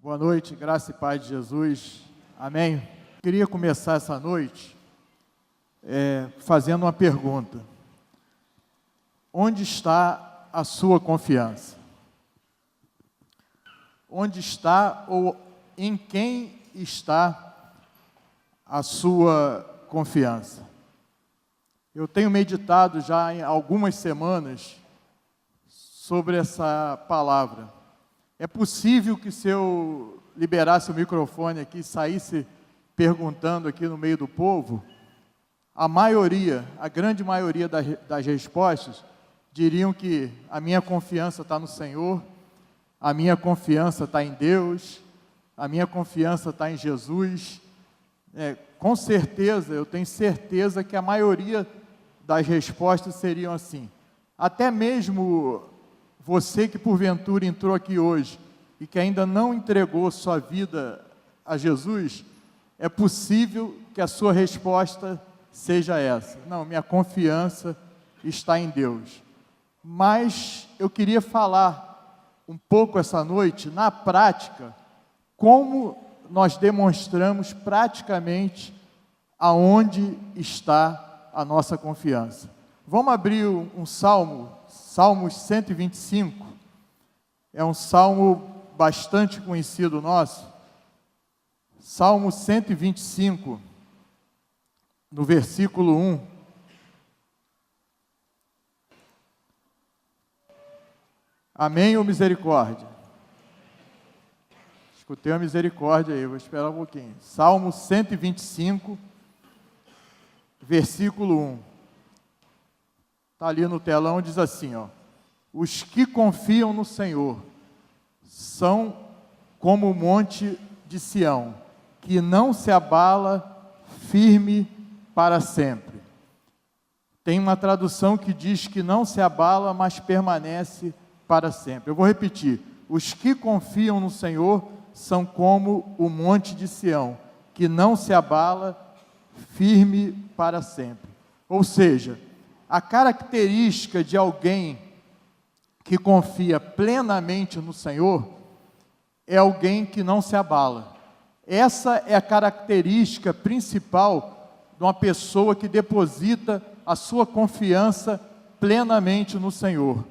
Boa noite, graça e paz de Jesus, amém? Queria começar essa noite fazendo uma pergunta: onde está a sua confiança? Onde está ou em quem está a sua confiança? Eu tenho meditado já em algumas semanas sobre essa palavra. É possível que, se eu liberasse o microfone aqui e saísse perguntando aqui no meio do povo, a grande maioria das respostas diriam que a minha confiança está no Senhor, a minha confiança está em Deus, a minha confiança está em Jesus. Com certeza, eu tenho certeza que a maioria das respostas seriam assim. Até mesmo você que porventura entrou aqui hoje e que ainda não entregou sua vida a Jesus, é possível que a sua resposta seja essa: não, minha confiança está em Deus. Mas eu queria falar um pouco essa noite, na prática, como nós demonstramos praticamente aonde está a nossa confiança. Vamos abrir um salmo, Salmos 125, é um salmo bastante conhecido nosso. Salmo 125, no versículo 1. Amém ou misericórdia? Escutei a misericórdia aí, vou esperar um pouquinho. Salmo 125, versículo 1. Está ali no telão, diz assim, ó: os que confiam no Senhor são como o monte de Sião, que não se abala, firme para sempre. Tem uma tradução que diz que não se abala, mas permanece para sempre. Eu vou repetir: os que confiam no Senhor são como o monte de Sião, que não se abala, firme para sempre. Ou seja, a característica de alguém que confia plenamente no Senhor é alguém que não se abala. Essa é a característica principal de uma pessoa que deposita a sua confiança plenamente no Senhor.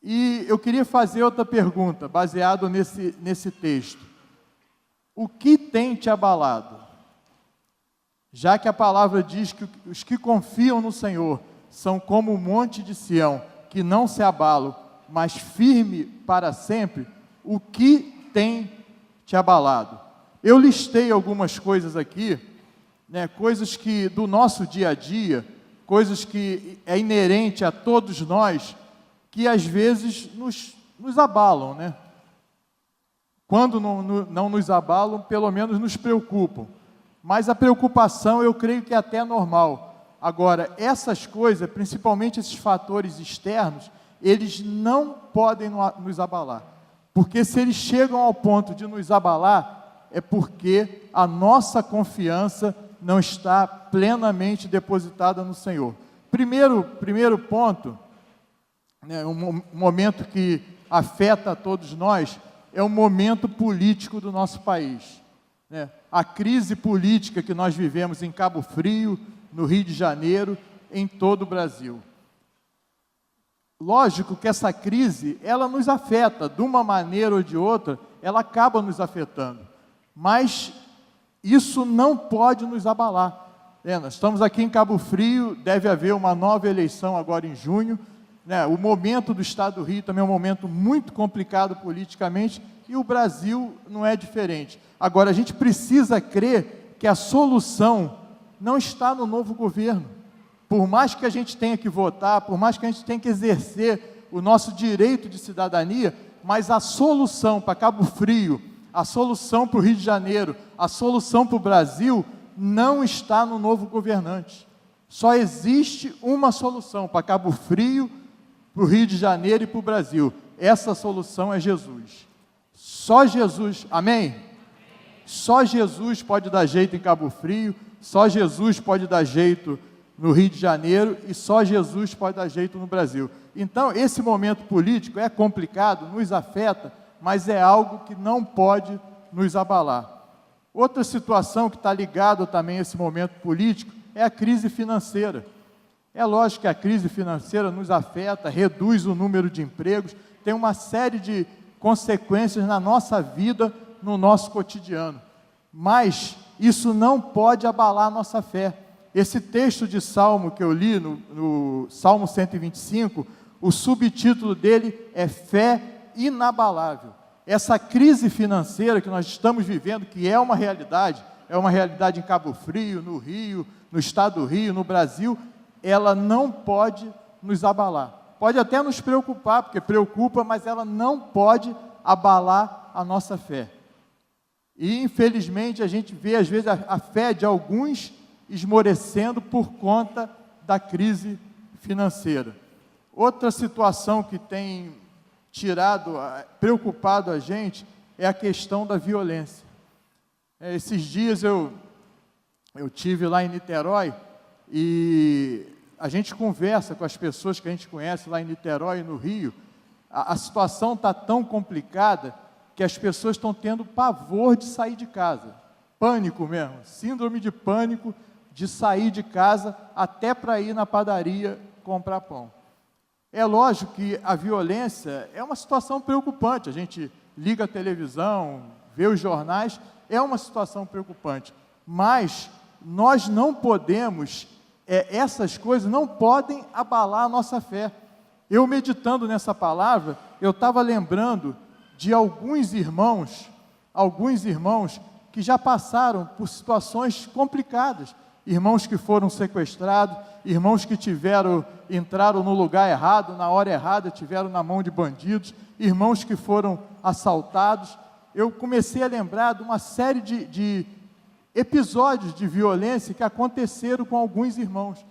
E eu queria fazer outra pergunta, baseado nesse texto: o que tem te abalado? Já que a palavra diz que os que confiam no Senhor são como o monte de Sião, que não se abalam, mas firme para sempre, o que tem te abalado? Eu listei algumas coisas aqui, coisas que do nosso dia a dia, coisas que é inerente a todos nós, que às vezes nos abalam, Quando não nos abalam, pelo menos nos preocupam. Mas a preocupação, eu creio que é até normal. Agora, essas coisas, principalmente esses fatores externos, eles não podem nos abalar. Porque se eles chegam ao ponto de nos abalar, é porque a nossa confiança não está plenamente depositada no Senhor. Primeiro ponto, um momento que afeta a todos nós, é o momento político do nosso país. A crise política que nós vivemos em Cabo Frio, no Rio de Janeiro, em todo o Brasil. Lógico que essa crise, ela nos afeta, de uma maneira ou de outra, ela acaba nos afetando. Mas isso não pode nos abalar. Nós estamos aqui em Cabo Frio, deve haver uma nova eleição agora em junho. O momento do Estado do Rio também é um momento muito complicado politicamente, e o Brasil não é diferente. Agora, a gente precisa crer que a solução não está no novo governo. Por mais que a gente tenha que votar, por mais que a gente tenha que exercer o nosso direito de cidadania, mas a solução para Cabo Frio, a solução para o Rio de Janeiro, a solução para o Brasil, não está no novo governante. Só existe uma solução para Cabo Frio, para o Rio de Janeiro e para o Brasil. Essa solução é Jesus. Só Jesus, amém? Só Jesus pode dar jeito em Cabo Frio, só Jesus pode dar jeito no Rio de Janeiro e só Jesus pode dar jeito no Brasil. Então, esse momento político é complicado, nos afeta, mas é algo que não pode nos abalar. Outra situação que está ligada também a esse momento político é a crise financeira. É lógico que a crise financeira nos afeta, reduz o número de empregos, tem uma série de consequências na nossa vida, no nosso cotidiano. Mas isso não pode abalar a nossa fé. Esse texto de Salmo que eu li, no Salmo 125, o subtítulo dele é Fé Inabalável. Essa crise financeira que nós estamos vivendo, que é uma realidade em Cabo Frio, no Rio, no estado do Rio, no Brasil, ela não pode nos abalar. Pode até nos preocupar, porque preocupa, mas ela não pode abalar a nossa fé. E, infelizmente, a gente vê, às vezes, a fé de alguns esmorecendo por conta da crise financeira. Outra situação que tem preocupado a gente, é a questão da violência. Esses dias eu tive lá em Niterói, e a gente conversa com as pessoas que a gente conhece lá em Niterói e no Rio. A situação está tão complicada que as pessoas estão tendo pavor de sair de casa, pânico mesmo, síndrome de pânico de sair de casa até para ir na padaria comprar pão. É lógico que a violência é uma situação preocupante, a gente liga a televisão, vê os jornais, é uma situação preocupante, mas nós não podemos, essas coisas não podem abalar a nossa fé. Eu meditando nessa palavra, eu estava lembrando de alguns irmãos que já passaram por situações complicadas, irmãos que foram sequestrados, irmãos que entraram no lugar errado, na hora errada, tiveram na mão de bandidos, irmãos que foram assaltados. Eu comecei a lembrar de uma série de episódios de violência que aconteceram com alguns irmãos.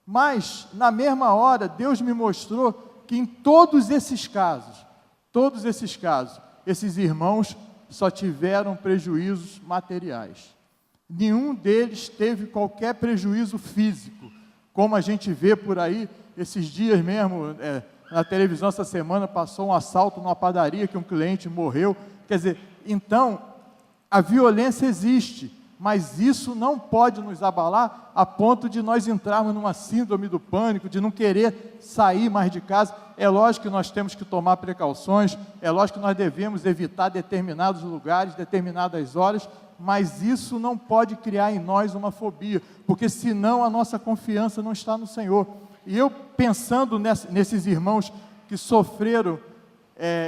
Mas, na mesma hora, Deus me mostrou que em todos esses casos, esses irmãos só tiveram prejuízos materiais. Nenhum deles teve qualquer prejuízo físico, como a gente vê por aí, esses dias mesmo, na televisão essa semana, passou um assalto numa padaria que um cliente morreu. Quer dizer, então, a violência existe, mas isso não pode nos abalar a ponto de nós entrarmos numa síndrome do pânico, de não querer sair mais de casa. É lógico que nós temos que tomar precauções, é lógico que nós devemos evitar determinados lugares, determinadas horas, mas isso não pode criar em nós uma fobia, porque senão a nossa confiança não está no Senhor. E eu pensando nesses irmãos que sofreram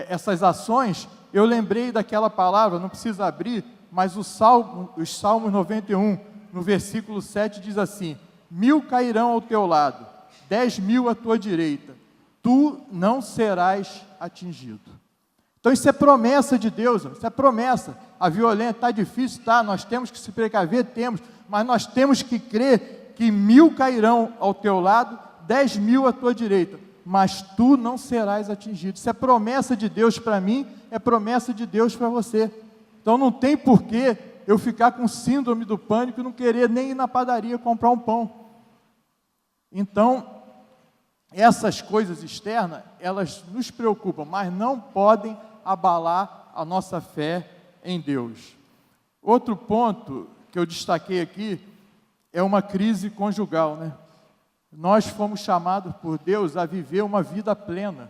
essas ações, eu lembrei daquela palavra, não precisa abrir, mas os Salmos 91, no versículo 7, diz assim: 1000 cairão ao teu lado, 10.000 à tua direita, tu não serás atingido. Então isso é promessa de Deus, isso é promessa. A violência está difícil, nós temos que se precaver, mas nós temos que crer que 1000 cairão ao teu lado, 10.000 à tua direita, mas tu não serás atingido. Isso é promessa de Deus para mim, é promessa de Deus para você. Então não tem porquê eu ficar com síndrome do pânico e não querer nem ir na padaria comprar um pão. Então, essas coisas externas, elas nos preocupam, mas não podem abalar a nossa fé em Deus. Outro ponto que eu destaquei aqui é uma crise conjugal, né? Nós fomos chamados por Deus a viver uma vida plena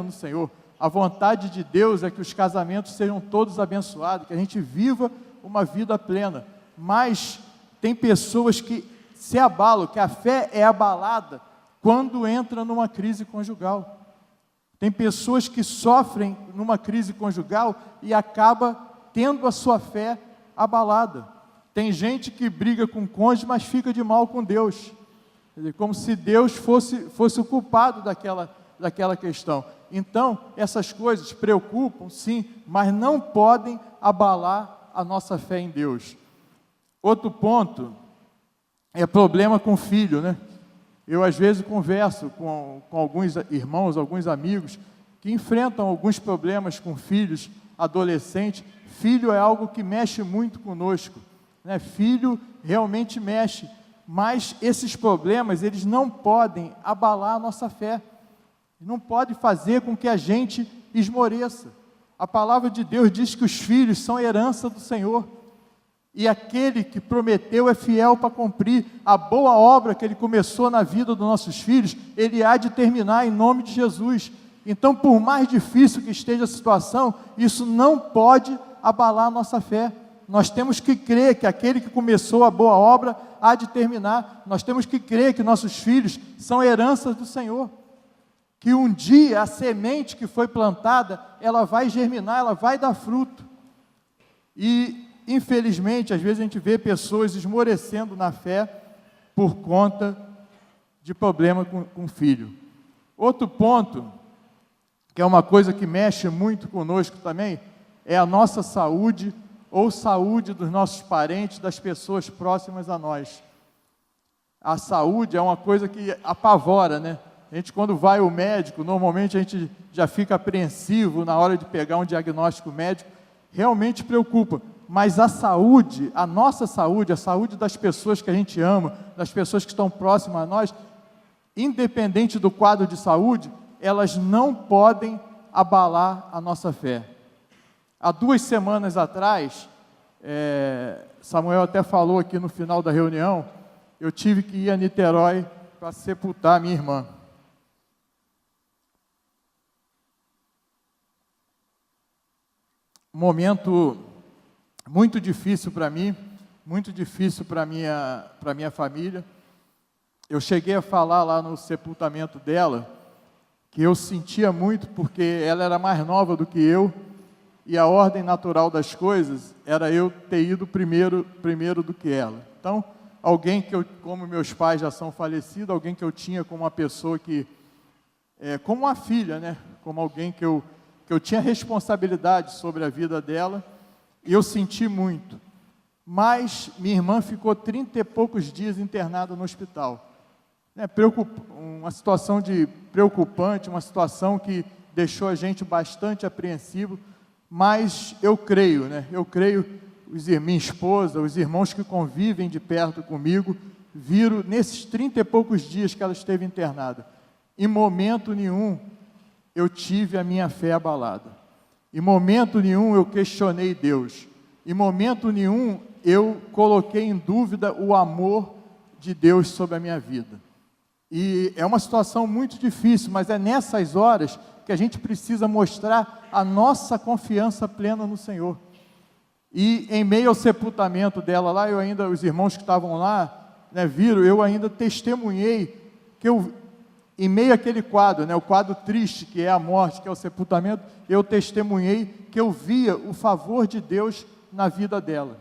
no Senhor. A vontade de Deus é que os casamentos sejam todos abençoados, que a gente viva uma vida plena. Mas tem pessoas que se abalam, que a fé é abalada quando entra numa crise conjugal. Tem pessoas que sofrem numa crise conjugal e acaba tendo a sua fé abalada. Tem gente que briga com o cônjuge, mas fica de mal com Deus. Quer dizer, como se Deus fosse o culpado daquela questão. Então, essas coisas preocupam, sim, mas não podem abalar a nossa fé em Deus. Outro ponto é problema com filho, né? Eu, às vezes, converso com alguns irmãos, alguns amigos, que enfrentam alguns problemas com filhos, adolescentes. Filho é algo que mexe muito conosco, né? Filho realmente mexe, mas esses problemas, eles não podem abalar a nossa fé. Não pode fazer com que a gente esmoreça. A palavra de Deus diz que os filhos são herança do Senhor. E aquele que prometeu é fiel para cumprir. A boa obra que Ele começou na vida dos nossos filhos, Ele há de terminar em nome de Jesus. Então, por mais difícil que esteja a situação, isso não pode abalar a nossa fé. Nós temos que crer que aquele que começou a boa obra há de terminar. Nós temos que crer que nossos filhos são heranças do Senhor. Que um dia a semente que foi plantada, ela vai germinar, ela vai dar fruto. E, infelizmente, às vezes a gente vê pessoas esmorecendo na fé por conta de problema com o filho. Outro ponto, que é uma coisa que mexe muito conosco também, é a nossa saúde ou saúde dos nossos parentes, das pessoas próximas a nós. A saúde é uma coisa que apavora, né? A gente, quando vai ao médico, normalmente a gente já fica apreensivo na hora de pegar um diagnóstico médico, realmente preocupa. Mas a saúde, a nossa saúde, a saúde das pessoas que a gente ama, das pessoas que estão próximas a nós, independente do quadro de saúde, elas não podem abalar a nossa fé. Há 2 semanas atrás, Samuel até falou aqui no final da reunião, eu tive que ir a Niterói para sepultar a minha irmã. Um momento muito difícil para mim, muito difícil para minha família. Eu cheguei a falar lá no sepultamento dela, que eu sentia muito, porque ela era mais nova do que eu, e a ordem natural das coisas era eu ter ido primeiro do que ela. Então, alguém que como meus pais já são falecidos, alguém que eu tinha como uma pessoa que, como uma filha, né? Como alguém que eu tinha responsabilidade sobre a vida dela, e eu senti muito. Mas minha irmã ficou 30 e poucos dias internada no hospital. Uma situação preocupante, uma situação que deixou a gente bastante apreensivo, mas eu creio, minha esposa, os irmãos que convivem de perto comigo, viram nesses 30 e poucos dias que ela esteve internada, em momento nenhum eu tive a minha fé abalada, em momento nenhum eu questionei Deus, em momento nenhum eu coloquei em dúvida o amor de Deus sobre a minha vida. E é uma situação muito difícil, mas é nessas horas que a gente precisa mostrar a nossa confiança plena no Senhor. E em meio ao sepultamento dela lá, os irmãos que estavam lá, viram, eu ainda testemunhei, que em meio àquele quadro, o quadro triste que é a morte, que é o sepultamento, eu testemunhei que eu via o favor de Deus na vida dela.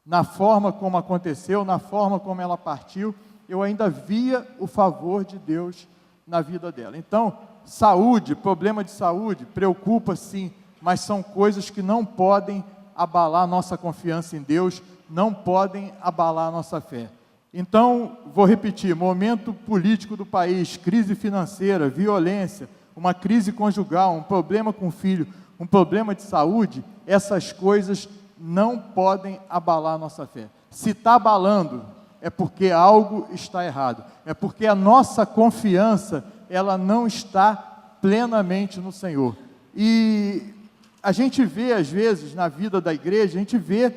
Na forma como aconteceu, na forma como ela partiu, eu ainda via o favor de Deus na vida dela. Então, saúde, problema de saúde, preocupa sim, mas são coisas que não podem abalar a nossa confiança em Deus, não podem abalar a nossa fé. Então, vou repetir, momento político do país, crise financeira, violência, uma crise conjugal, um problema com o filho, um problema de saúde, essas coisas não podem abalar a nossa fé. Se está abalando, é porque algo está errado, é porque a nossa confiança, ela não está plenamente no Senhor. E a gente vê, às vezes, na vida da igreja, a gente vê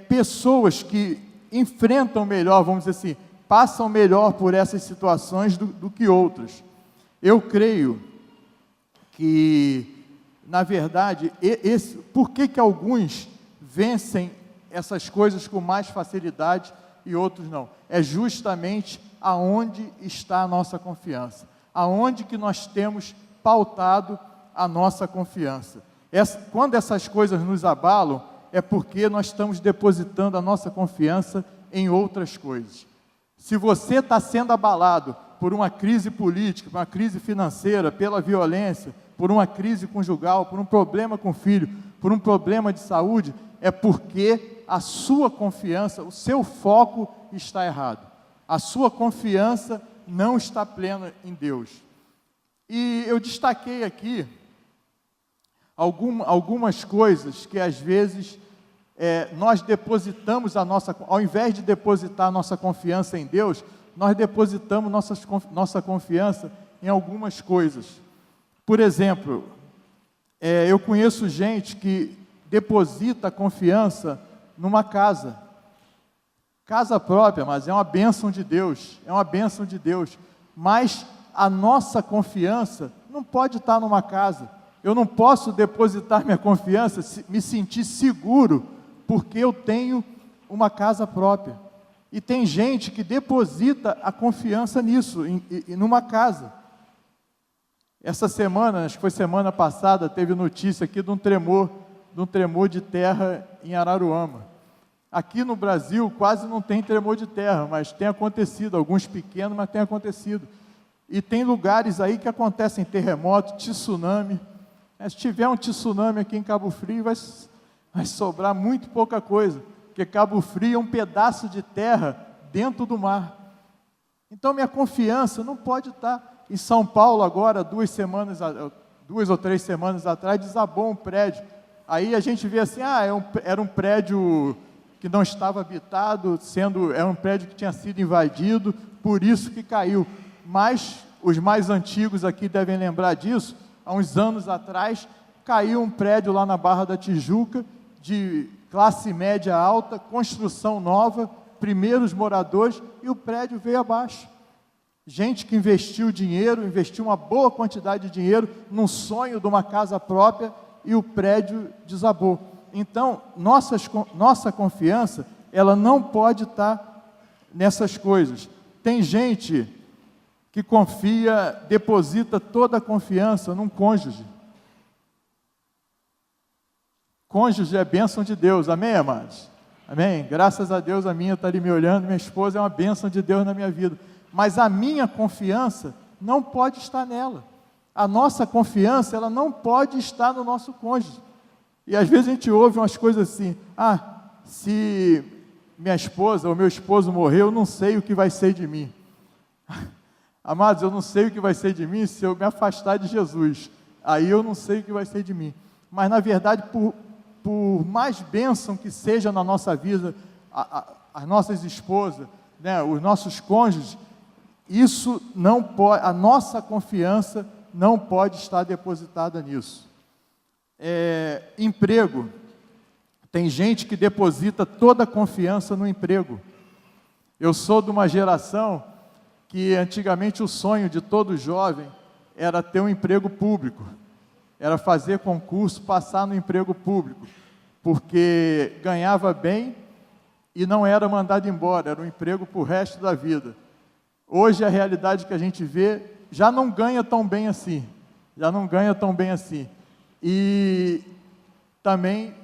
pessoas que enfrentam melhor, vamos dizer assim, passam melhor por essas situações do que outras. Eu creio que, na verdade, por que alguns vencem essas coisas com mais facilidade e outros não? É justamente aonde está a nossa confiança, aonde que nós temos pautado a nossa confiança. Quando essas coisas nos abalam, é porque nós estamos depositando a nossa confiança em outras coisas. Se você está sendo abalado por uma crise política, por uma crise financeira, pela violência, por uma crise conjugal, por um problema com o filho, por um problema de saúde, é porque a sua confiança, o seu foco está errado. A sua confiança não está plena em Deus. E eu destaquei aqui algumas coisas que às vezes nós depositamos ao invés de depositar a nossa confiança em Deus, nós depositamos nossa confiança em algumas coisas. Por exemplo, Eu conheço gente que deposita a confiança numa casa. Casa própria, mas é uma bênção de Deus, é uma bênção de Deus. Mas a nossa confiança não pode estar numa casa. Eu não posso depositar minha confiança, me sentir seguro, porque eu tenho uma casa própria. E tem gente que deposita a confiança nisso, numa casa. Essa semana, acho que foi semana passada, teve notícia aqui de um tremor de terra em Araruama. Aqui no Brasil quase não tem tremor de terra, mas tem acontecido, alguns pequenos, mas tem acontecido. E tem lugares aí que acontecem terremoto, tsunami. Se tiver um tsunami aqui em Cabo Frio, vai sobrar muito pouca coisa, porque Cabo Frio é um pedaço de terra dentro do mar. Então minha confiança não pode estar. Em São Paulo agora, 2 ou 3 semanas atrás, desabou um prédio. Aí a gente vê assim, era um prédio que não estava habitado, era um prédio que tinha sido invadido, por isso que caiu. Mas os mais antigos aqui devem lembrar disso. Há uns anos atrás, caiu um prédio lá na Barra da Tijuca, de classe média alta, construção nova, primeiros moradores, e o prédio veio abaixo. Gente que investiu uma boa quantidade de dinheiro num sonho de uma casa própria, e o prédio desabou. Então, nossa confiança, ela não pode estar nessas coisas. Tem gente que deposita toda a confiança num cônjuge. Cônjuge é bênção de Deus, amém, amados? Amém? Graças a Deus, a minha está ali me olhando, minha esposa é uma bênção de Deus na minha vida. Mas a minha confiança não pode estar nela. A nossa confiança, ela não pode estar no nosso cônjuge. E às vezes a gente ouve umas coisas assim, se minha esposa ou meu esposo morrer, eu não sei o que vai ser de mim. Amados, eu não sei o que vai ser de mim se eu me afastar de Jesus. Aí eu não sei o que vai ser de mim. Mas na verdade, por mais bênção que seja na nossa vida, as nossas esposas, né, os nossos cônjuges, isso não pode, a nossa confiança não pode estar depositada nisso. Emprego. Tem gente que deposita toda a confiança no emprego. Eu sou de uma geração que antigamente o sonho de todo jovem era ter um emprego público, era fazer concurso, passar no emprego público, porque ganhava bem e não era mandado embora, era um emprego para o resto da vida. Hoje a realidade que a gente vê já não ganha tão bem assim, e também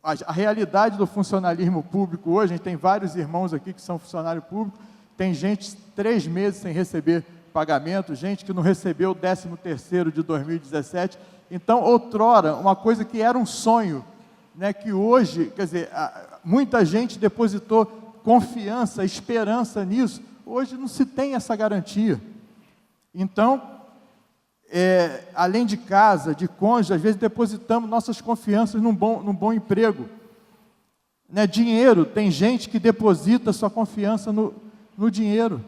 a realidade do funcionalismo público hoje, a gente tem vários irmãos aqui que são funcionários públicos, tem gente 3 meses sem receber pagamento, gente que não recebeu o 13º de 2017, então outrora, uma coisa que era um sonho, né, que hoje, quer dizer, muita gente depositou confiança, esperança nisso, hoje não se tem essa garantia. Então, além de casa, de cônjuge, às vezes depositamos nossas confianças num bom emprego. Né? Dinheiro, tem gente que deposita sua confiança no dinheiro.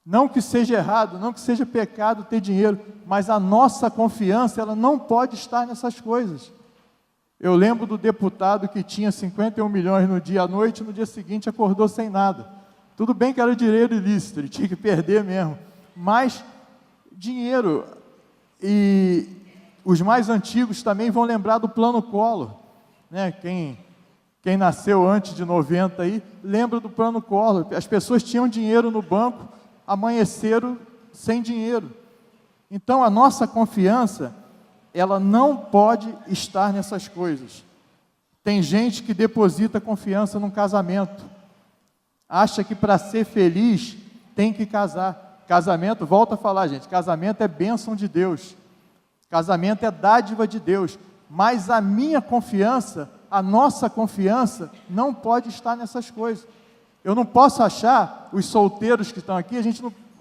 Não que seja errado, não que seja pecado ter dinheiro, mas a nossa confiança, ela não pode estar nessas coisas. Eu lembro do deputado que tinha 51 milhões no dia à noite, no dia seguinte acordou sem nada. Tudo bem que era dinheiro ilícito, ele tinha que perder mesmo, mas dinheiro, e os mais antigos também vão lembrar do Plano Collor, né? Quem nasceu antes de 90 aí, lembra do Plano Collor, as pessoas tinham dinheiro no banco, amanheceram sem dinheiro. Então a nossa confiança, ela não pode estar nessas coisas. Tem gente que deposita confiança num casamento, acha que para ser feliz tem que casar. Casamento, volto a falar, gente, casamento é bênção de Deus, casamento é dádiva de Deus, mas a minha confiança, a nossa confiança, não pode estar nessas coisas. Eu não posso achar, os solteiros que estão aqui,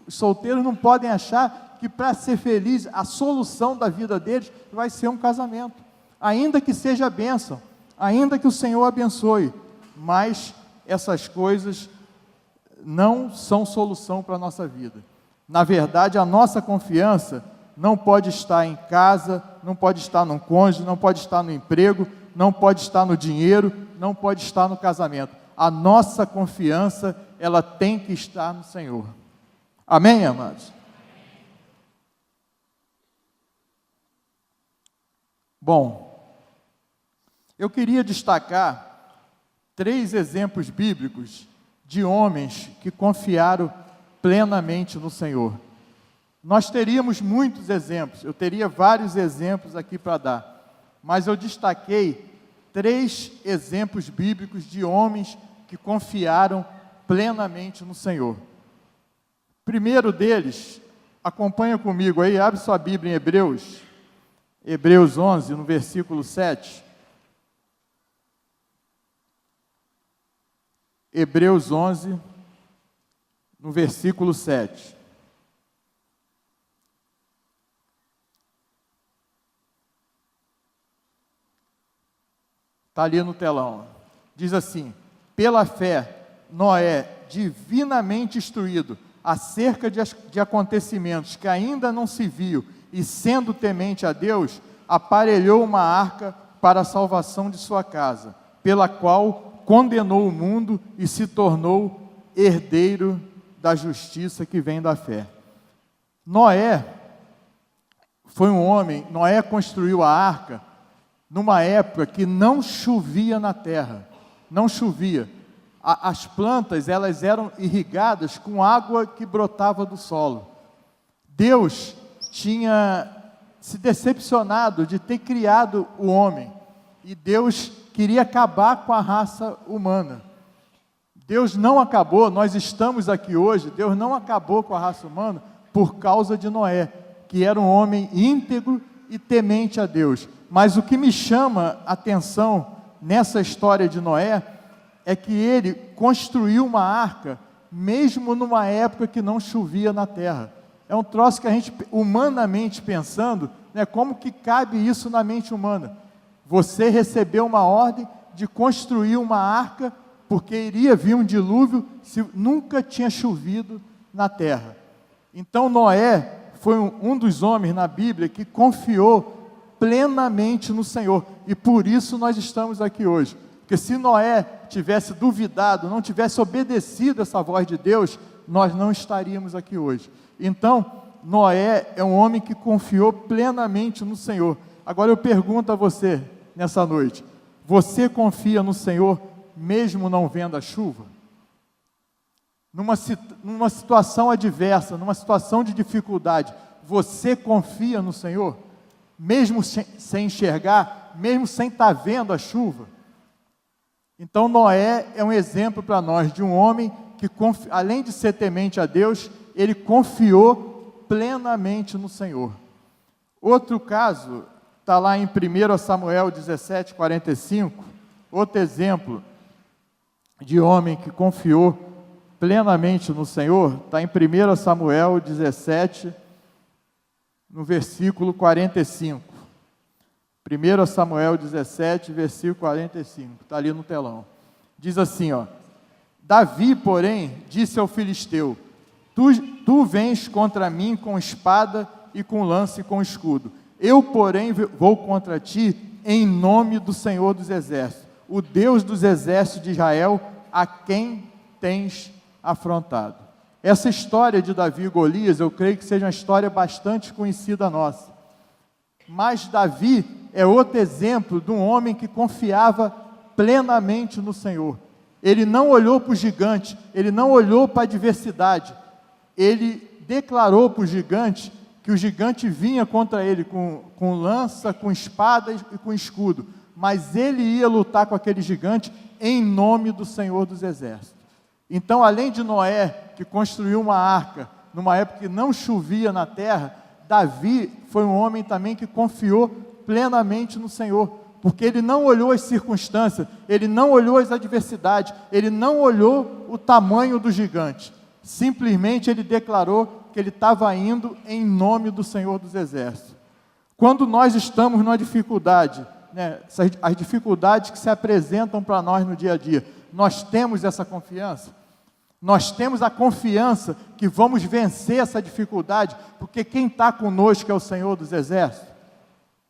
os solteiros não podem achar que para ser feliz, a solução da vida deles vai ser um casamento, ainda que seja bênção, ainda que o Senhor abençoe, mas essas coisas não são solução para a nossa vida. Na verdade, a nossa confiança, não pode estar em casa, não pode estar no cônjuge, não pode estar no emprego, não pode estar no dinheiro, não pode estar no casamento. A nossa confiança, ela tem que estar no Senhor. Amém, amados? Bom, eu queria destacar 3 exemplos bíblicos de homens que confiaram plenamente no Senhor. Nós teríamos muitos exemplos, eu teria vários exemplos aqui para dar, mas eu destaquei 3 exemplos bíblicos de homens que confiaram plenamente no Senhor. Primeiro deles, acompanha comigo aí, abre sua Bíblia em Hebreus 11, no versículo 7. Hebreus 11, no versículo 7. Está ali no telão. Diz assim: pela fé, Noé, divinamente instruído acerca de acontecimentos que ainda não se viu, e sendo temente a Deus, aparelhou uma arca para a salvação de sua casa, pela qual condenou o mundo e se tornou herdeiro da justiça que vem da fé. Noé foi um homem, Noé construiu a arca numa época que não chovia na terra, não chovia. As plantas, elas eram irrigadas com água que brotava do solo. Deus tinha se decepcionado de ter criado o homem, e Deus queria acabar com a raça humana. Deus não acabou, nós estamos aqui hoje, Deus não acabou com a raça humana por causa de Noé, que era um homem íntegro e temente a Deus. Mas o que me chama a atenção nessa história de Noé é que ele construiu uma arca, mesmo numa época que não chovia na terra. É um troço que a gente, humanamente pensando, né, como que cabe isso na mente humana? Você recebeu uma ordem de construir uma arca, porque iria vir um dilúvio se nunca tinha chovido na terra. Então Noé foi um dos homens na Bíblia que confiou plenamente no Senhor, e por isso nós estamos aqui hoje. Porque se Noé tivesse duvidado, não tivesse obedecido essa voz de Deus, nós não estaríamos aqui hoje. Então, Noé é um homem que confiou plenamente no Senhor. Agora eu pergunto a você, nessa noite, você confia no Senhor, mesmo não vendo a chuva? Numa situação adversa, numa situação de dificuldade, você confia no Senhor? Mesmo sem enxergar, mesmo sem estar vendo a chuva? Então Noé é um exemplo para nós de um homem que, além de ser temente a Deus, ele confiou plenamente no Senhor. Outro caso, está lá em 1 Samuel 17, 45, outro exemplo de homem que confiou plenamente no Senhor, está em 1 Samuel 17, no versículo 45. 1 Samuel 17, versículo 45, está ali no telão. Diz assim, ó: Davi, porém, disse ao filisteu: Tu vens contra mim com espada e com lança e com escudo. Eu, porém, vou contra ti em nome do Senhor dos Exércitos, o Deus dos exércitos de Israel, a quem tens afrontado. Essa história de Davi e Golias, eu creio que seja uma história bastante conhecida nossa. Mas Davi é outro exemplo de um homem que confiava plenamente no Senhor. Ele não olhou para o gigante, ele não olhou para a adversidade, ele declarou para o gigante que o gigante vinha contra ele com lança, com espada e com escudo, mas ele ia lutar com aquele gigante em nome do Senhor dos Exércitos. Então, além de Noé, que construiu uma arca numa época que não chovia na terra, Davi foi um homem também que confiou plenamente no Senhor, porque ele não olhou as circunstâncias, ele não olhou as adversidades, ele não olhou o tamanho do gigante, simplesmente ele declarou que ele estava indo em nome do Senhor dos Exércitos. Quando nós estamos numa dificuldade, né, as dificuldades que se apresentam para nós no dia a dia, nós temos essa confiança? Nós temos a confiança que vamos vencer essa dificuldade, porque quem está conosco é o Senhor dos Exércitos.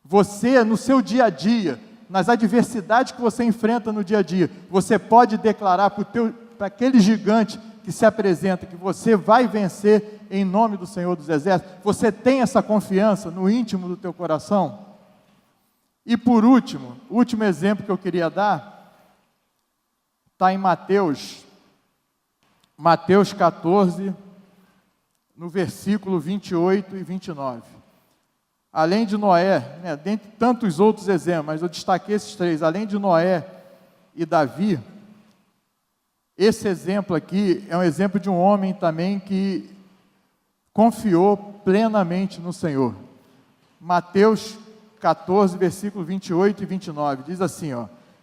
Você, no seu dia a dia, nas adversidades que você enfrenta no dia a dia, você pode declarar para aquele gigante que se apresenta, que você vai vencer em nome do Senhor dos Exércitos. Você tem essa confiança no íntimo do teu coração? E por último, o último exemplo que eu queria dar, está em Mateus 14, no versículo 28 e 29. Além de Noé, dentre tantos outros exemplos, mas eu destaquei esses três, além de Noé e Davi, esse exemplo aqui é um exemplo de um homem também que confiou plenamente no Senhor. Mateus 14, versículo 28 e 29, diz assim,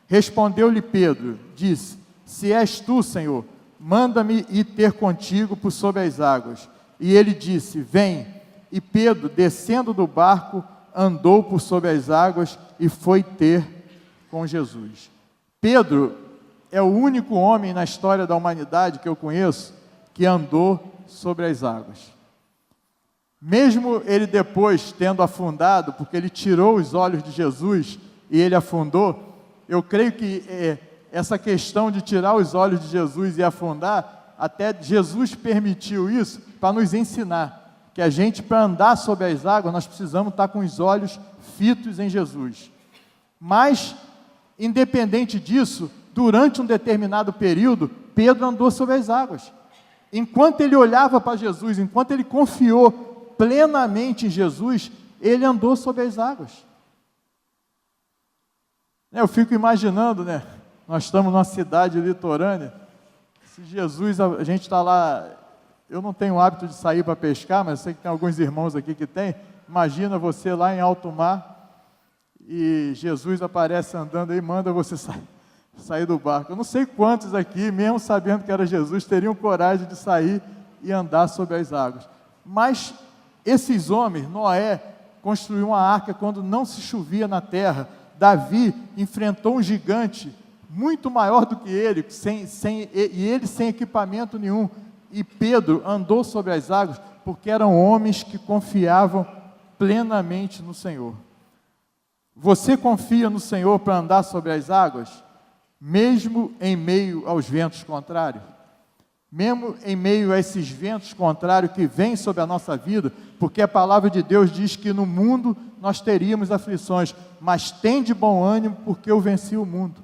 respondeu-lhe Pedro, disse, se és tu, Senhor, manda-me ir ter contigo por sobre as águas. E ele disse, vem. E Pedro, descendo do barco, andou por sobre as águas e foi ter com Jesus. Pedro é o único homem na história da humanidade que eu conheço que andou sobre as águas. Mesmo ele depois tendo afundado, porque ele tirou os olhos de Jesus e ele afundou, eu creio que essa questão de tirar os olhos de Jesus e afundar, até Jesus permitiu isso para nos ensinar que a gente, para andar sobre as águas, nós precisamos estar com os olhos fitos em Jesus. Mas, independente disso, durante um determinado período, Pedro andou sobre as águas. Enquanto ele olhava para Jesus, enquanto ele confiou plenamente em Jesus, ele andou sobre as águas. Eu fico imaginando, nós estamos numa cidade litorânea, se Jesus, a gente está lá, eu não tenho o hábito de sair para pescar, mas eu sei que tem alguns irmãos aqui que tem, imagina você lá em alto mar, e Jesus aparece andando aí, manda você sair do barco. Eu não sei quantos aqui, mesmo sabendo que era Jesus, teriam coragem de sair e andar sobre as águas. Mas esses homens, Noé construiu uma arca quando não se chovia na terra, Davi enfrentou um gigante muito maior do que ele, e ele sem equipamento nenhum, e Pedro andou sobre as águas, porque eram homens que confiavam plenamente no Senhor. Você confia no Senhor para andar sobre as águas, mesmo em meio aos ventos contrários? Mesmo em meio a esses ventos contrários que vêm sobre a nossa vida, porque a palavra de Deus diz que no mundo nós teríamos aflições, mas tende bom ânimo porque eu venci o mundo.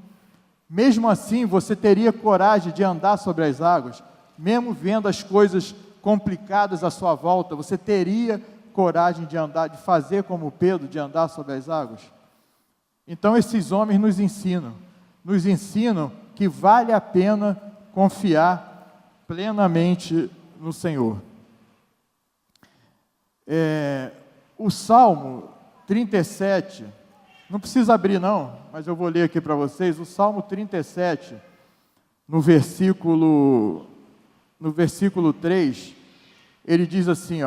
Mesmo assim, você teria coragem de andar sobre as águas, mesmo vendo as coisas complicadas à sua volta, você teria coragem de andar, de fazer como Pedro, de andar sobre as águas? Então esses homens nos ensinam que vale a pena confiar plenamente no Senhor. O Salmo 37, não precisa abrir não, mas eu vou ler aqui para vocês, o Salmo 37, no versículo 3, ele diz assim,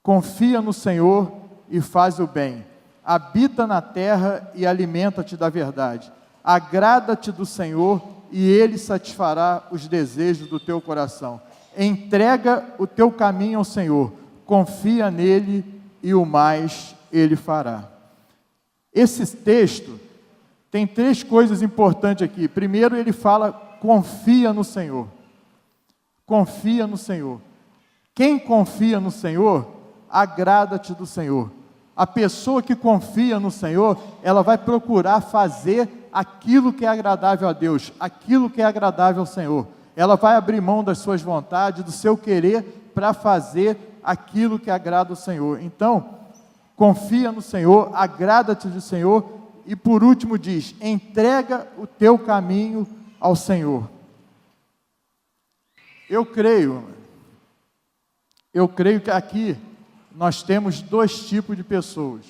confia no Senhor e faz o bem, habita na terra e alimenta-te da verdade, agrada-te do Senhor e Ele satisfará os desejos do teu coração. Entrega o teu caminho ao Senhor, confia nele e o mais Ele fará. Esse texto tem três coisas importantes aqui. Primeiro, ele fala, confia no Senhor. Confia no Senhor. Quem confia no Senhor, agrada-te do Senhor. A pessoa que confia no Senhor, ela vai procurar fazer aquilo que é agradável a Deus, aquilo que é agradável ao Senhor. Ela vai abrir mão das suas vontades, do seu querer, para fazer aquilo que agrada ao Senhor. Então, confia no Senhor, agrada-te do Senhor, e por último diz, entrega o teu caminho ao Senhor. Eu creio que aqui nós temos dois tipos de pessoas.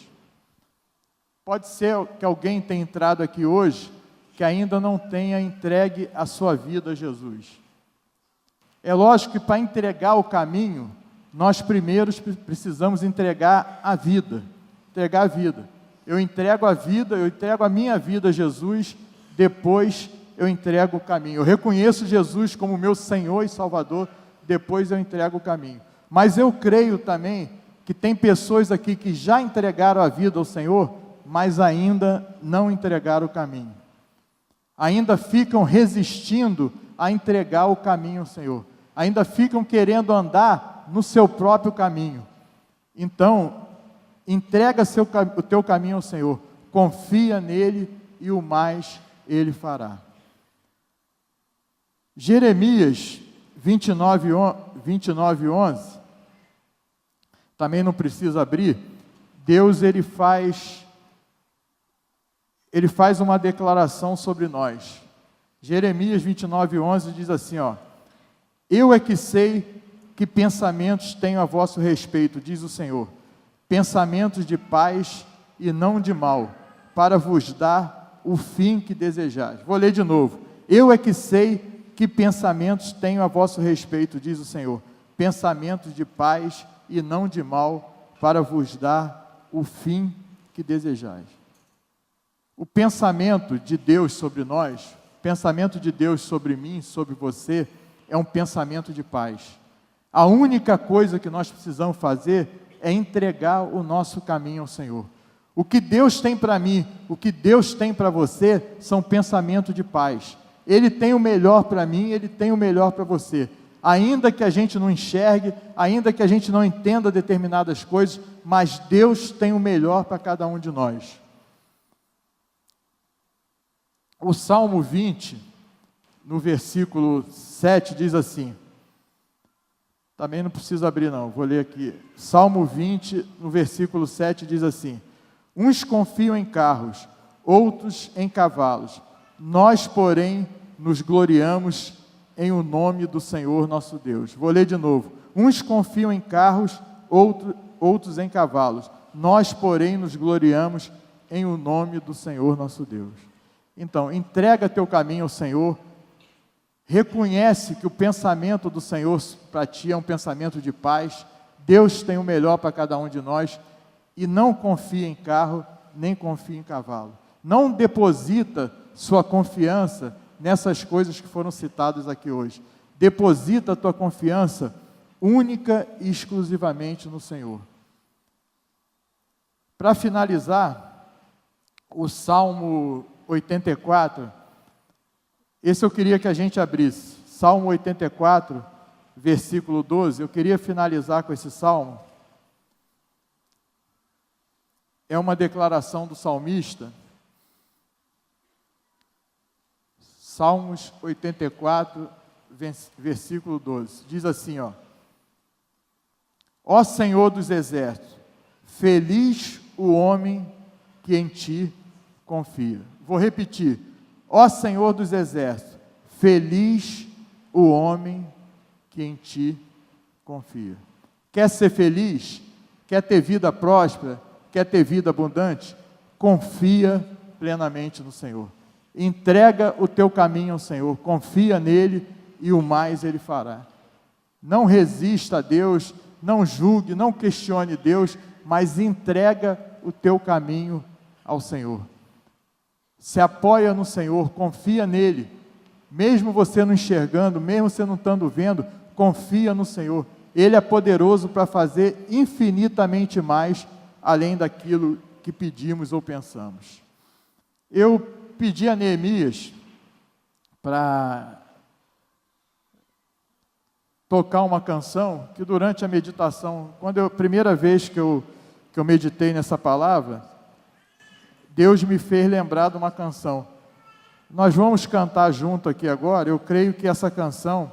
Pode ser que alguém tenha entrado aqui hoje, que ainda não tenha entregue a sua vida a Jesus. É lógico que para entregar o caminho, nós primeiro precisamos entregar a vida. Entregar a vida. Eu entrego a vida, eu entrego a minha vida a Jesus, depois eu entrego o caminho. Eu reconheço Jesus como meu Senhor e Salvador, depois eu entrego o caminho. Mas eu creio também que tem pessoas aqui que já entregaram a vida ao Senhor, mas ainda não entregaram o caminho. Ainda ficam resistindo a entregar o caminho ao Senhor. Ainda ficam querendo andar no seu próprio caminho. Então, entrega o teu caminho ao Senhor. Confia nele e o mais ele fará. Jeremias 29:11, também não precisa abrir. Deus ele faz uma declaração sobre nós. Jeremias 29:11 diz assim, eu é que sei que pensamentos tenho a vosso respeito, diz o Senhor, pensamentos de paz e não de mal, para vos dar o fim que desejais. Vou ler de novo. Eu é que sei que pensamentos tenho a vosso respeito, diz o Senhor, pensamentos de paz e não de mal, para vos dar o fim que desejais. O pensamento de Deus sobre nós, o pensamento de Deus sobre mim, sobre você, é um pensamento de paz. A única coisa que nós precisamos fazer é entregar o nosso caminho ao Senhor. O que Deus tem para mim, o que Deus tem para você, são pensamentos de paz. Ele tem o melhor para mim, Ele tem o melhor para você. Ainda que a gente não enxergue, ainda que a gente não entenda determinadas coisas, mas Deus tem o melhor para cada um de nós. O Salmo 20, no versículo 7, diz assim, também não preciso abrir não, vou ler aqui. Salmo 20, no versículo 7, diz assim, uns confiam em carros, outros em cavalos, nós, porém, nos gloriamos em o nome do Senhor nosso Deus. Vou ler de novo. Uns confiam em carros, outros em cavalos. Nós, porém, nos gloriamos em o nome do Senhor nosso Deus. Então, entrega teu caminho ao Senhor. Reconhece que o pensamento do Senhor para ti é um pensamento de paz. Deus tem o melhor para cada um de nós. E não confia em carro, nem confia em cavalo. Não deposita sua confiança nessas coisas que foram citadas aqui hoje. Deposita a tua confiança única e exclusivamente no Senhor. Para finalizar, o Salmo 84, esse eu queria que a gente abrisse. Salmo 84, versículo 12, eu queria finalizar com esse salmo. É uma declaração do salmista. Salmos 84, versículo 12, diz assim, ó Senhor dos exércitos, feliz o homem que em ti confia. Vou repetir, ó Senhor dos exércitos, feliz o homem que em ti confia. Quer ser feliz? Quer ter vida próspera? Quer ter vida abundante? Confia plenamente no Senhor. Entrega o teu caminho ao Senhor, confia nele e o mais ele fará. Não resista a Deus, não julgue, não questione Deus, mas entrega o teu caminho ao Senhor. Se apoia no Senhor, confia nele, mesmo você não enxergando, mesmo você não estando vendo, confia no Senhor. Ele é poderoso para fazer infinitamente mais, além daquilo que pedimos ou pensamos. Eu pedi a Neemias para tocar uma canção que durante a meditação, primeira vez que eu meditei nessa palavra, Deus me fez lembrar de uma canção. Nós vamos cantar junto aqui agora. Eu creio que essa canção,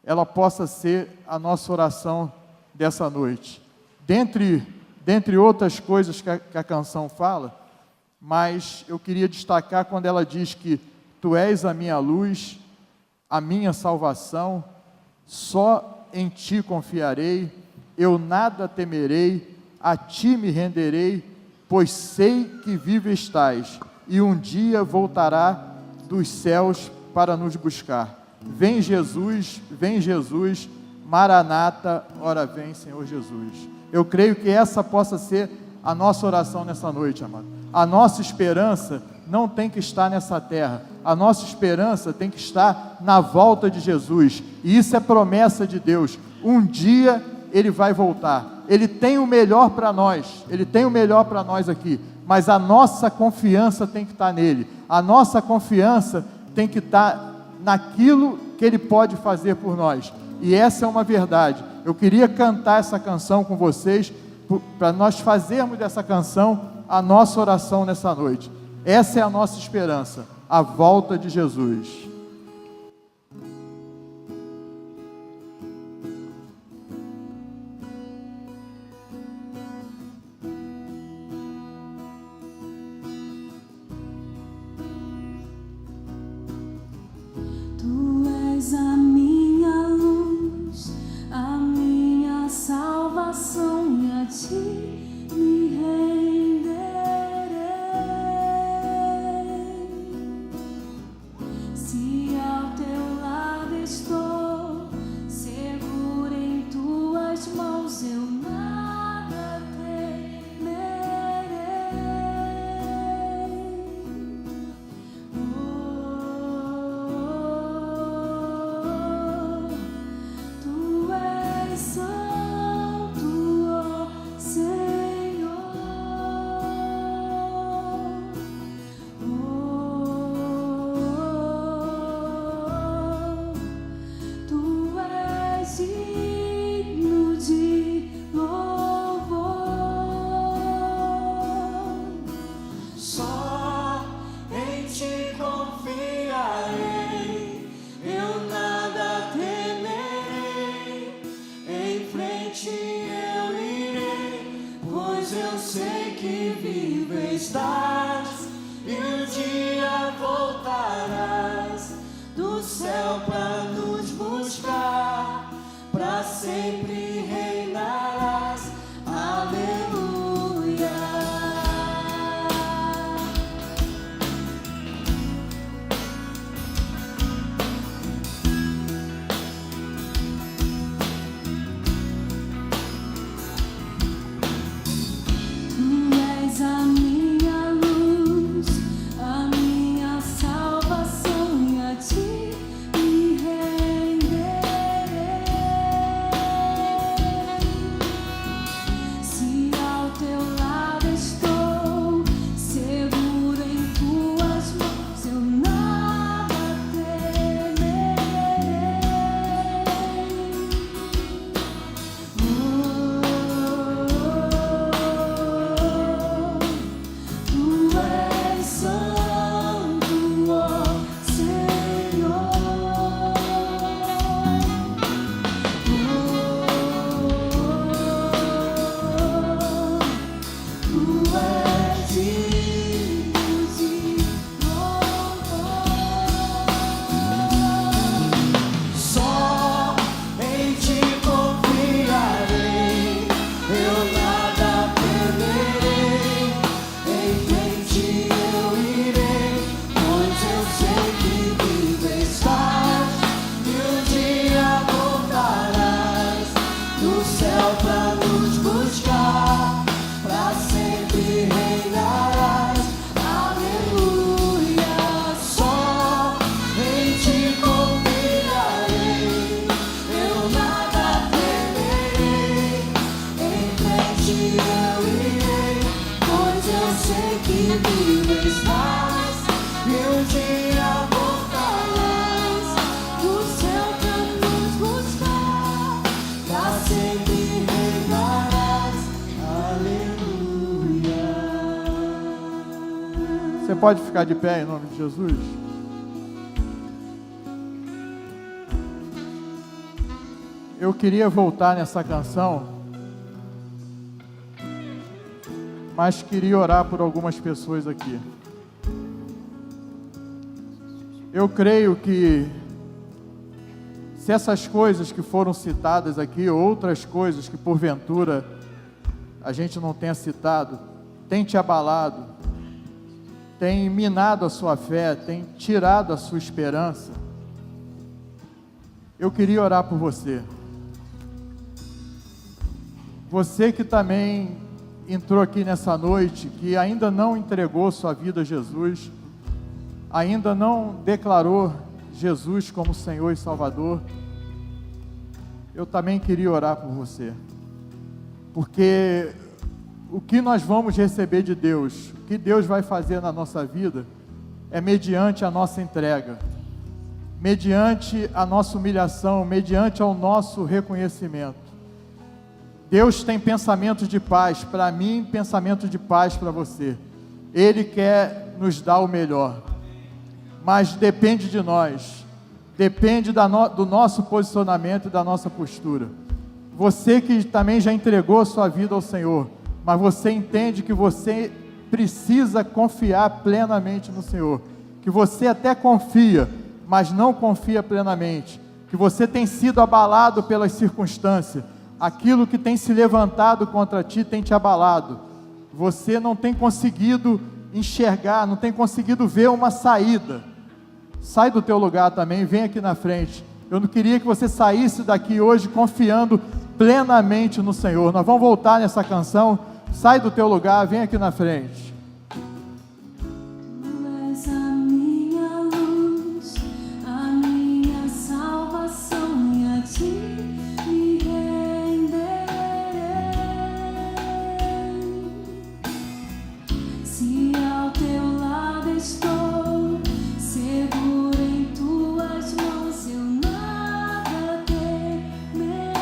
ela possa ser a nossa oração dessa noite. Dentre outras coisas que a canção fala, mas eu queria destacar quando ela diz que tu és a minha luz, a minha salvação, só em ti confiarei, eu nada temerei, a ti me renderei, pois sei que vivo estás, e um dia voltará dos céus para nos buscar. Vem Jesus, Maranata, ora vem Senhor Jesus. Eu creio que essa possa ser a nossa oração nessa noite, amado. A nossa esperança não tem que estar nessa terra. A nossa esperança tem que estar na volta de Jesus, e isso é promessa de Deus. Um dia Ele vai voltar, Ele tem o melhor para nós, Ele tem o melhor para nós aqui, mas a nossa confiança tem que estar nele, a nossa confiança tem que estar naquilo que Ele pode fazer por nós, e essa é uma verdade. Eu queria cantar essa canção com vocês, para nós fazermos dessa canção a nossa oração nessa noite. Essa é a nossa esperança, a volta de Jesus. Tu és a minha luz, a minha salvação, e a ti me renderei. Se ao teu lado estou, seguro em tuas mãos, eu nada temerei. Tu és santo, ó Senhor. Tu és digno de louvor. Só em ti confiarei, eu nada temerei. Em frente eu irei, pois eu sei que vivo estás, e um dia voltarás do céu para nos buscar, para sempre reinarás. Aleluia. Tu és a minha luz, a minha salvação, e a ti me renderei. Se ao teu lado estou, seguro em tuas mãos, eu nada temerei. Tu és santo, ó Senhor. Tu és digno de louvor. Só em ti confiarei, eu nada temerei. Em frente eu irei, pois eu sei que vivo estás, e um dia voltarás do céu para nos buscar, para sempre reinarás. Aleluia. Só em ti confiarei, eu nada temerei. Em frente eu irei, pois eu sei que vivo estás, e um dia voltarás do céu para nos buscar, para sempre reinarás. Aleluia. Você pode ficar de pé em nome de Jesus? Eu queria voltar nessa canção, mas queria orar por algumas pessoas aqui. Eu creio que se essas coisas que foram citadas aqui, ou outras coisas que porventura a gente não tenha citado, tem te abalado, tem minado a sua fé, tem tirado a sua esperança, eu queria orar por você. Você que também entrou aqui nessa noite, que ainda não entregou sua vida a Jesus, ainda não declarou Jesus como Senhor e Salvador, eu também queria orar por você, porque o que nós vamos receber de Deus, o que Deus vai fazer na nossa vida, é mediante a nossa entrega, mediante a nossa humilhação, mediante ao nosso reconhecimento. Deus tem pensamentos de paz para mim, pensamento de paz para você. Ele quer nos dar o melhor, mas depende de nós, depende do nosso posicionamento e da nossa postura. Você que também já entregou a sua vida ao Senhor, mas você entende que você precisa confiar plenamente no Senhor, que você até confia, mas não confia plenamente, que você tem sido abalado pelas circunstâncias, aquilo que tem se levantado contra ti tem te abalado, você não tem conseguido enxergar, não tem conseguido ver uma saída. Sai do teu lugar também, vem aqui na frente. Eu não queria que você saísse daqui hoje confiando plenamente no Senhor. Nós vamos voltar nessa canção. Sai do teu lugar, vem aqui na frente. Tu és a minha luz, a minha salvação, e a ti me renderei. Se ao teu lado estou, seguro em tuas mãos, eu nada temerei.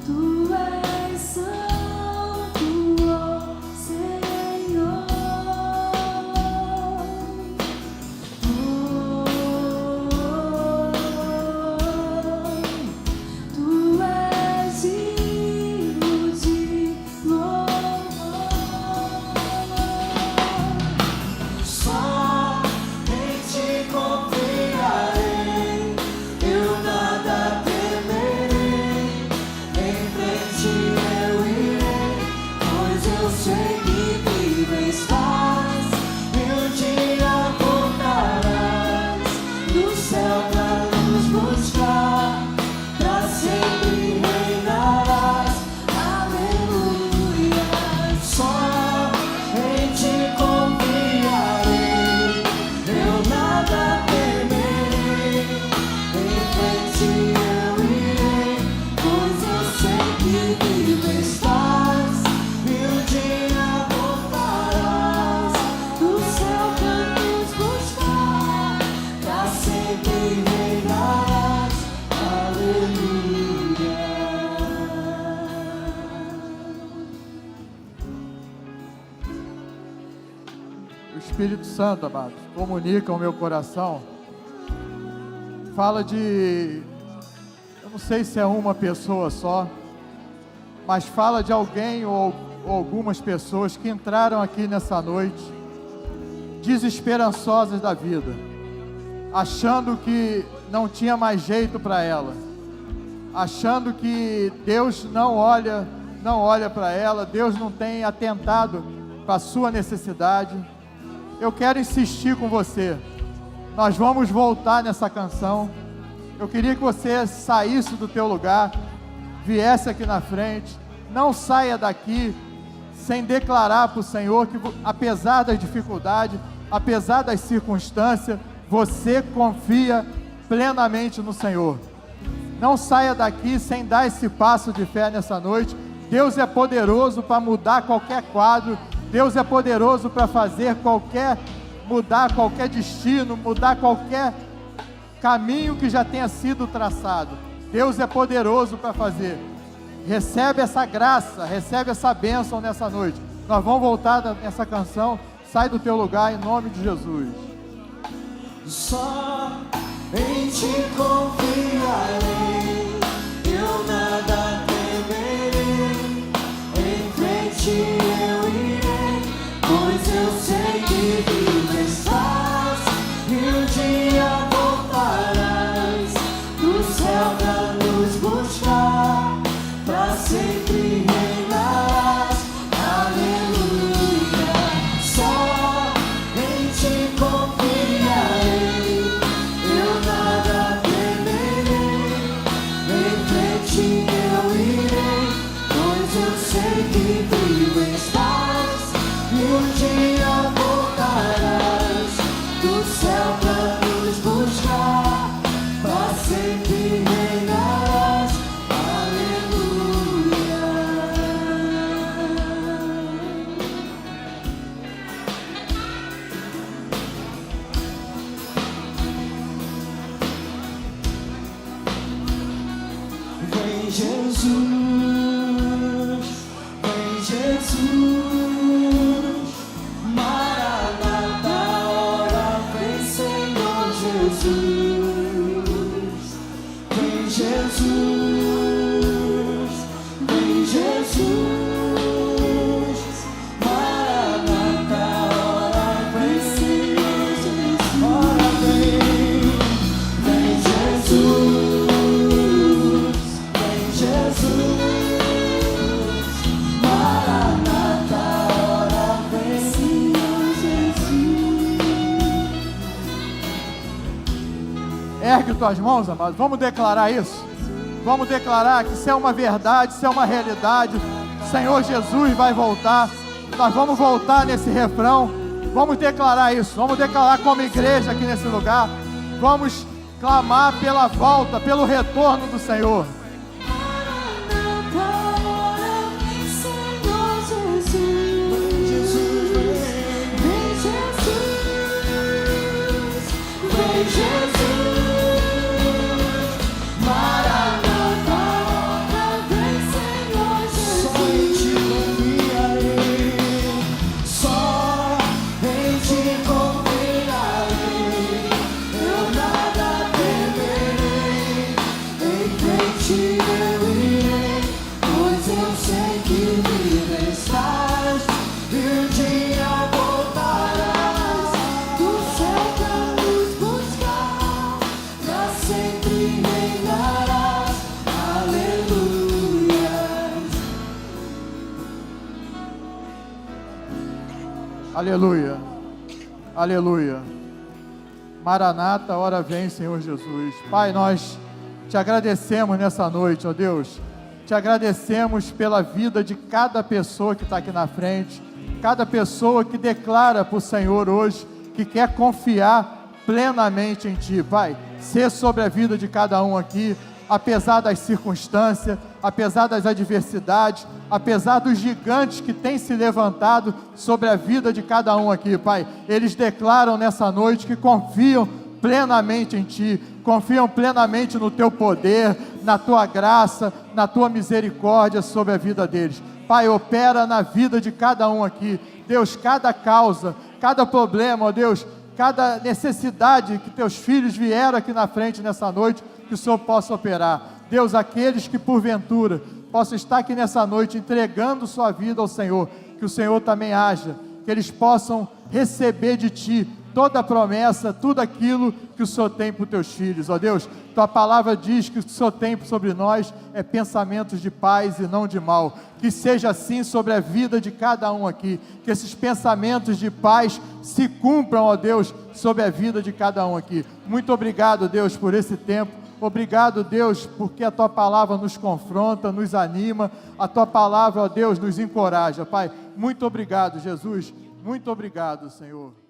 Tu és santo, ó Senhor. Tu és digno de louvor. Só em ti confiarei, eu nada temerei. Em frente eu irei, pois eu sei que vivo estás, e um dia voltarás do céu pra nos buscar, pra sempre reinarás. Aleluia. Só em ti confiarei, eu nada temerei. Em frente eu irei, pois eu sei que vivo estás, e um dia voltarás do céu pra nos buscar, pra sempre reinarás. Aleluia. O Espírito Santo, amados, comunica o meu coração. Fala de, eu não sei se é uma pessoa só, mas fala de alguém ou algumas pessoas que entraram aqui nessa noite desesperançosas da vida, achando que não tinha mais jeito para ela, achando que Deus não olha para ela, Deus não tem atentado para a sua necessidade. Eu quero insistir com você. Nós vamos voltar nessa canção. Eu queria que você saísse do teu lugar, viesse aqui na frente. Não saia daqui sem declarar para o Senhor que, apesar das dificuldades, apesar das circunstâncias, você confia plenamente no Senhor. Não saia daqui sem dar esse passo de fé nessa noite. Deus é poderoso para mudar qualquer quadro. Deus é poderoso para mudar qualquer destino, mudar qualquer caminho que já tenha sido traçado. Deus é poderoso para fazer. Recebe essa graça, recebe essa bênção nessa noite. Nós vamos voltar nessa canção. Sai do teu lugar em nome de Jesus. Só em ti confiarei, eu nada temerei. Em frente eu irei, pois eu sei que vivo estás, e um dia voltarás do céu pra nos buscar, pra sempre reinarás. Aleluia. Só em ti confiarei, eu nada temerei. Jesus, vem Jesus, Maranata, hora vem Senhor Jesus, vem Jesus, vem Jesus, Maranata, hora vem Senhor Jesus, hora vem, vem Jesus, vem Jesus, Maranata, hora vem Senhor Jesus. Ergue tuas mãos, amados. Vamos declarar isso. Vamos declarar que isso é uma verdade, isso é uma realidade. O Senhor Jesus vai voltar. Nós vamos voltar nesse refrão. Vamos declarar isso. Vamos declarar como igreja aqui nesse lugar. Vamos clamar pela volta, pelo retorno do Senhor. Aleluia, aleluia. Maranata, hora vem, Senhor Jesus. Pai, nós te agradecemos nessa noite, ó Deus. Te agradecemos pela vida de cada pessoa que está aqui na frente, cada pessoa que declara para o Senhor hoje que quer confiar plenamente em Ti, Pai. Ser sobre a vida de cada um aqui, apesar das circunstâncias, apesar das adversidades, apesar dos gigantes que têm se levantado sobre a vida de cada um aqui, Pai. Eles declaram nessa noite que confiam plenamente em Ti, confiam plenamente no Teu poder, na Tua graça, na Tua misericórdia sobre a vida deles. Pai, opera na vida de cada um aqui. Deus, cada causa, cada problema, ó Deus, cada necessidade que Teus filhos vieram aqui na frente nessa noite, que o Senhor possa operar. Deus, aqueles que porventura possam estar aqui nessa noite entregando sua vida ao Senhor, que o Senhor também haja, que eles possam receber de Ti toda a promessa, tudo aquilo que o Senhor tem para os Teus filhos, ó Deus. Tua palavra diz que o Senhor tem sobre nós é pensamentos de paz e não de mal. Que seja assim sobre a vida de cada um aqui, que esses pensamentos de paz se cumpram, ó Deus, sobre a vida de cada um aqui. Muito obrigado, Deus, por esse tempo. Obrigado, Deus, porque a Tua palavra nos confronta, nos anima, a Tua palavra, ó Deus, nos encoraja, Pai. Muito obrigado, Jesus, muito obrigado, Senhor.